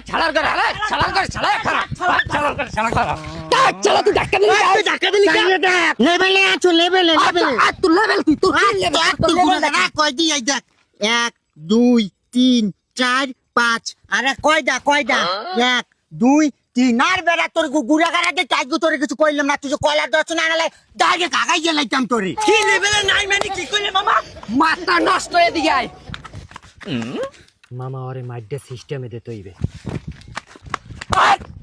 ছাড়ার করে ছাড়ার করে ছাড়া তুই ধাক্কা দিলি লেভেলে আছো লেভেলে তুই লেভেল তুই কয় দি এই দেখ 1 2 3 4 5 আরে কয়টা 1 2 3 আর বেড়া তোর গুড়া গাড়াতে টাইগু তোর কিছু কইলাম না তুই যে কয়লার দর্শন আনালে ডাইরেক্ট আগাই গেলাইতাম তোরে কি লেভেলে নাই মানে কি কইলে মামা মাথা নষ্ট হয়ে দিগাই মামা ওরে মাইডে সিস্টেমে দে তৈবে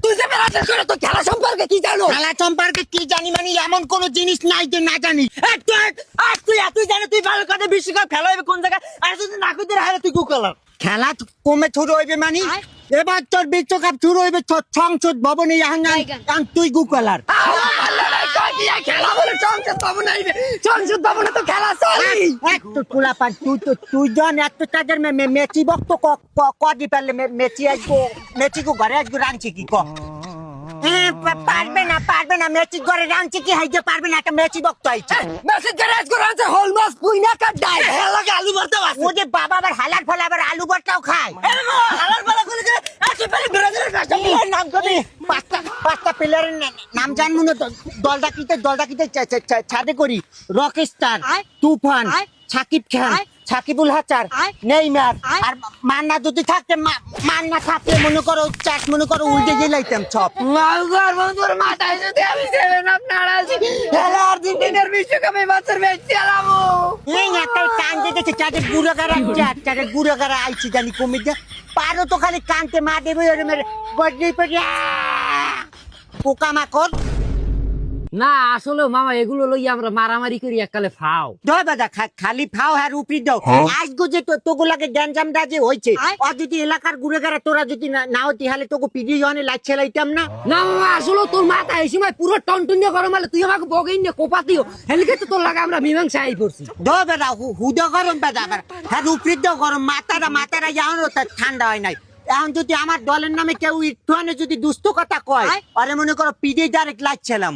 তুই যে বেরাতে করে তো খেলা সম্পর্কে কি জানো খেলা সম্পর্কে কি জানি মানে এমন কোন জিনিস নাই যে না জানি তুই জানো তুই ভালো কথা বিশ্বকাপ খেলা হবে কোন জায়গায় আর যদি না কইতে হারে তুই গুকলার খেলা কমে শুরু হইবে মানে এবার তোর বিশ্বকাপ শুরু হইবে সংসদ ভবনে তুই গুকলার খেলা বলে সংসদ ভবনে তো খেলা চলে একটু তুলা পান তুই জন এত তাদের মেচি বক্ত কদি পারলে মেচি আসবো মেচি কো ঘরে আসবো রাঁধছি কি ক পারবে না মেচি ঘরে রাঁধছি কি হাইতে পারবে না একটা মেচি বক্ত আইছে মেসেজ করে আজকে রাতে হোল মাছ পুইনা কাটাই হেলাকে আলু ভর্তা আছে ওরে বাবা আবার হালার ফল আবার আলু ভর্তাও খায় হালাল বালা করে আসে পারে ব্রাজিলের কাস্টমার নাম কবি পাঁচটা প্লেয়ারের নাম জানবো না দলটা কিতে ছাদে করি রকস্টার তুফান সাকিব খান সাকিবুল হাসান নেইমার আর মান্না যদি থাকতে মান্না থাকতে মনে করো চাট মনে করো উল্টে গেলাইতাম সব মালগর বন্ধুর মাথায় যদি আমি সেভেন আপ নাড়াছি হেলা আর্জেন্টিনার বিশ্বকাপে বাচ্চার ম্যাচ চালাবো এই একটা কান দিতেছে চাটের গুড়াগারা আইছি জানি কমে পারো তো খালি কানতে মা দেবে গজরি পড়ে পোকামাকড় না আসলে মামা এগুলো লইয়া আমরা মারামারি করি এককালে ফাও দাদা খালি ফাও হ্যাঁ রুপি দাও আজগো যে তোগুলাকে গ্যাঞ্জামটা যে হয়েছে আর যদি এলাকার ঘুরে গেলে তোরা যদি না হতি হলে তোকে পিডি জনে লাইছে লাইতাম না না মামা আসলে তোর মাথা এই সময় পুরো টনটনিয়া গরম হলে তুই আমাকে বগেই নিয়ে কোপাতিও হেলিকে তো তোর লাগে আমরা মীমাংসা আই পড়ছি বেটা হুদা গরম বেটা হ্যাঁ রুপি দাও গরম মাথাটা যাওয়ানো ঠান্ডা হয় নাই এখন যদি আমার দলের নামে কেউ একটুখানে যদি দুস্থ কথা কয় আরে মনে করো পিডি ডাইরেক্ট লাইছিলাম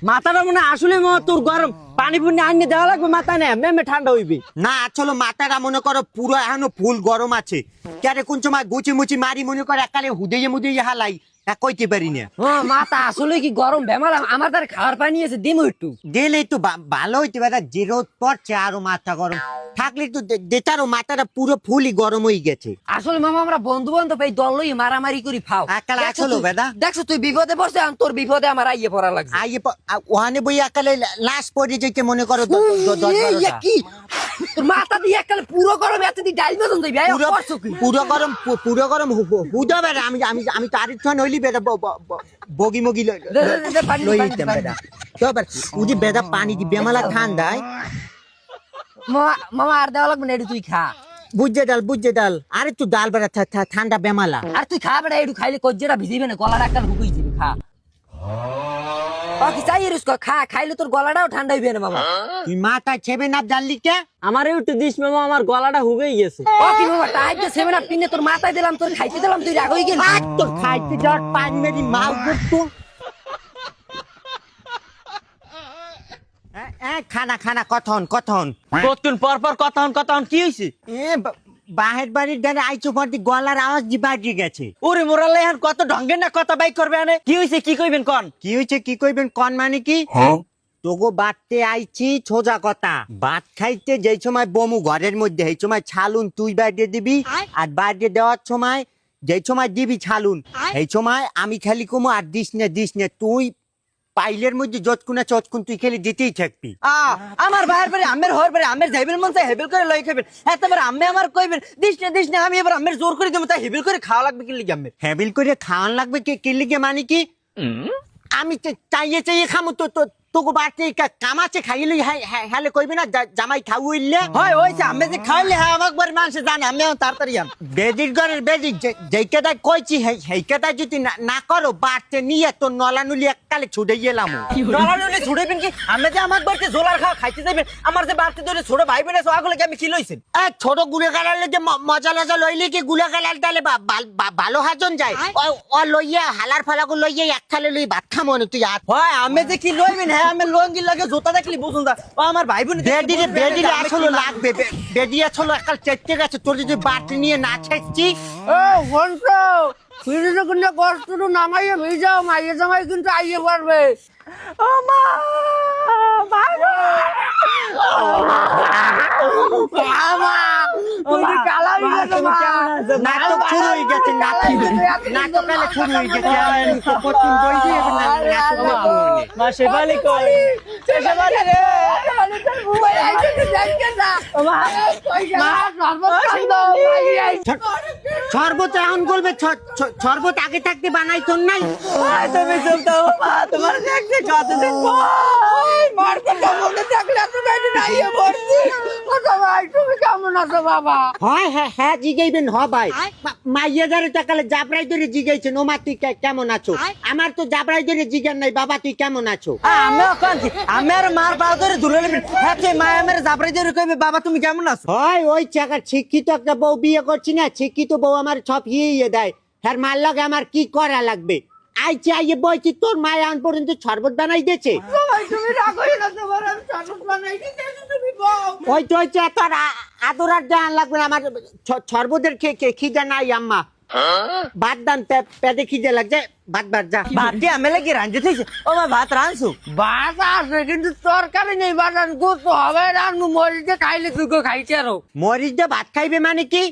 মাথাটা মনে আসলে তোর গরম পানি পুনি আনিয়ে দেওয়া লাগবে মাথা নেই মেমে ঠান্ডা হইবে না আসলে মাথাটা মনে করো পুরো এখনো ফুল গরম আছে ক্যারে কোন সময় গুচি মুচি মারি মনে করো একালে হুদে হালাই কইতে পারি না মাথা আসলে কি গরম বেমার আমার তার খাওয়ার পানি আছে দিমু একটু দিলে একটু ভালো হইতে পারে যে রোদ পড়ছে আরো মাথা গরম থাকলে একটু দেতারও মাথাটা পুরো ফুলই গরম হয়ে গেছে আসলে মামা আমরা বন্ধু বান্ধব এই দল লই মারামারি করি ফাও একালে আসলো বেদা দেখছো তুই বিপদে পড়ছে তোর বিপদে আমার আইয়ে পড়া লাগছে ওখানে বই একালে লাশ পড়ে যেতে মনে করো কি তোর মাথা দিয়ে একালে পুরো গরম এত দি ডাইল বেতন দিবি পুরো গরম হুদা বেড়া আমি তারিখ খান হইলি বেড়া বগি মগি লইতাম বেড়া তো উদি বেদা পানি দি বেমালা ঠান্ডায় মামা আর দেওয়া লাগবে না তুই খা বুঝছে ডাল আরে তুই ডাল বেড়া ঠান্ডা বেমালা আর তুই খা বেড়া একটু খাইলে কজ্জেটা ভিজিবে না গলাটা একটা হুকুই দিবি খা কি চাই রুস্কো খা খাইলে তোর গলাটাও ঠান্ডা হইবে না মামা তুই মাথা ছেবে না জানলি কে আমার একটু দিস মামা আমার গলাটা হুগেই গেছে ও কি মামা তাই যে সেভেন আপ পিনে তোর মাথায় দিলাম তোর খাইতে দিলাম তুই রাগ হই গেলি তোর খাইতে যাওয়ার পানি মেরি মাল করতো খানা কথন কতক্ষণ পর কথন কি হইছে বাহের বাড়ির গানে আইছো পরদি গলার আওয়াজ বাড়ি গেছে ওরে মোরালে এখন কত ঢঙ্গের না কথা বাইক করবে আনে কি হইছে কি কইবেন কন মানে কি তোগো বাড়তে আইছি সোজা কথা ভাত খাইতে যেই সময় বমু ঘরের মধ্যে এই সময় ছালুন তুই বাইরে দিবি আর বাইরে দেওয়ার সময় যেই সময় দিবি ছালুন এই সময় আমি খালি কমু আর দিস নে তুই পাইলের মধ্যে যতকুনা চতকুন তুই খেলে দিতেই থাকবি আমার ভাইয়ের বাড়ি আমের হওয়ার বাড়ি আমের যাইবেন মন চাই হেবেল করে লই খাবেন এতবার আম্মে আমার কইবেন দিস না আমি এবার আমের জোর করে দেবো তাই হেবেল করে খাওয়া লাগবে কি লিগে আমের হেবিল করে খাওয়ান লাগবে কি লিগে মানে কি আমি চাইয়ে খামু তোকে বাড়তে কামাচ্ছে খাইলে হ্যালে কইবি না জামাই খাও হইলে হয় ওইছে আমি যে খাইলে হ্যাঁ আমাকে বাড়ি মানুষ জানে আমি তাড়াতাড়ি বেদির ঘরের বেদি যেই কেটাই কইছি সেই কেটাই যদি না করো বাড়তে নিয়ে তোর নলানুলি এককালে ছুটে গেলাম নলানুলি ছুটেবেন কি আমি যে আমার বাড়িতে জোলার খাওয়া খাইতে যাবেন আমার যে বাড়িতে ধরে ছোট ভাই বোনের সোয়াগুলো কি আমি কি লইছেন ছোট গুলে গালালে যে মজা লইলে কি গুলে গালাল তাহলে ভালো হাজন যায় ও লইয়া হালার ফালাগু লইয়া একখালে লই ভাত খামো তুই আর হয় আমি যে কি লইবেন হ্যাঁ আমি লঙ্গি লাগে জুতা দেখলি বুঝুন দা ও আমার ভাই বোন বেডি আসলে লাগবে বেডি আসলে একাল চেটে গেছে তোর যদি বাটি নিয়ে না ছেড়ছিস ও ঘন্টা ফিরে কিন্তু কষ্ট নামাইয়ে ভিজাও মাইয়ে জামাই কিন্তু আইয়ে পারবে ও মা ভাই মা তুমি কালা হয়ে গেছো মা নাটক শুরু হয়ে গেছে নাটকালে শুরু হয়ে গেছে আমি তো প্রথম বই দিয়ে মা শেফালি কই শেফালি রে তোর মোবাইল আইছে দেখকে না মা শরবত এখন বলবে শরবত আগে থাকতে বানাইতো নাই তুমি চলতে মা তোমার দেখতে কতদিন মার কথা মনে থাকলে এত বেশি নাইয়ে পড়ছি কথা ভাই তুমি কেমন আছো বাবা হয় হ্যাঁ জিগাইবেন ভাই মাইয়া যারে তাকালে জাবরাই ধরে জিগাইছেন ও মা তুই কেমন আছো আমার তো জাবরাই ধরে জিগান নাই বাবা তুই কেমন আছো আমি কান্তি আমার মার পা ধরে ধরে নেবেন হ্যাঁ তুই মা আমার জাবরাই ধরে কইবে বাবা তুমি কেমন আছো হয় ওই চাকা শিক্ষিত একটা বউ বিয়ে করছি না শিক্ষিত বউ আমার সব ইয়ে দেয় হ্যাঁ মার লাগে আমার কি করা লাগবে আইছে আইয়ে বইছি তোর মায় আন পর্যন্ত শরবত বানাই দিয়েছে ভাই তুমি রাগই না তোমার আমি শরবত বানাই দিতে তুমি বল ওই তো হচ্ছে তোর আদর আর জান লাগবে না আমার শরবতের খিদে নাই আম্মা ভাত দান পেটে খিদে লাগছে ভাত যা ভাত দিয়ে আমি লাগি রাঁধতে থাকছে ও মা ভাত রাঁধছো ভাত আছে কিন্তু তরকারি নেই বাজান গোস্ত হবে রান্নু মরিচে খাইলে দুটো খাইছে আরো মরিচ দিয়ে ভাত খাইবে মানে কি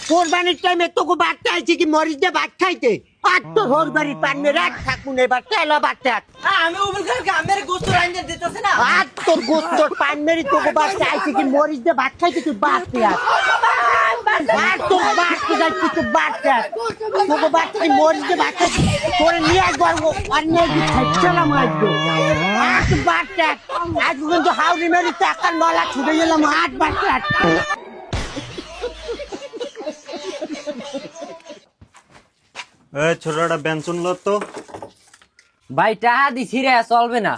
কোরবানির টাইমে তোকে ভাত খাইছি কি মরিচ দিয়ে ভাত খাইতে আর তোর হোর বাড়ির পান মেরে এক থাকুন এবার চাইলো ভাত আমি উবুল কালকে আমার গোস্ত রাঁধতে দিতেছে না আর তোর গোস্তর পান মেরে তোকে ভাত খাইছি কি মরিচ দিয়ে ভাত খাইতে তুই ভাত আর তোর ভাত খাইছি তুই ভাত তোকে ভাত খাই মরিচ দিয়ে ভাত খাইছি তোর নিয়ে একবার আর নিয়ে খাইছিলাম আজকে আর তুই ভাত আজ কিন্তু হাওড়ি মেরে টাকার নলা ছুটে গেলাম আট ভাত ছোটটা বেঞ্চন লো তো ভাই টাহা দিছি রে চলবে না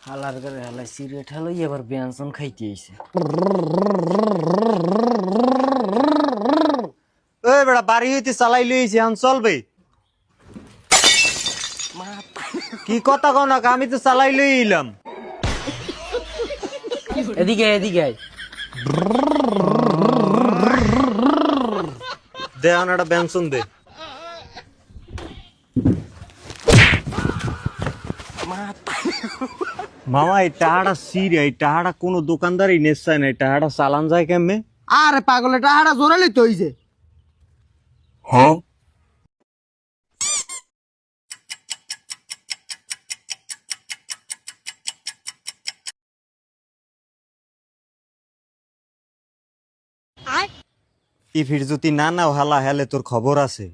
হালার করে হালাই সিগারেট হালাই এবার বেঞ্চন খাইতে আইছে ওই বেটা বাড়ি হইতে চালাই লইছি এখন চলবে কি কথা কও না আমি তো চালাই লই এলাম এদিকে এদিকে দে একটা বেঞ্চন দে মামা এই টাহাটা সিরে এই টাহাটা কোনো দোকানদারই নেশায় না এই টাহাটা চালান যায় কেমনে আরে পাগল এটা হাড়া জোরালি তো হইছে হ্যাঁ ই ফির যদি না নাও হালা হেলে তোর খবর আছে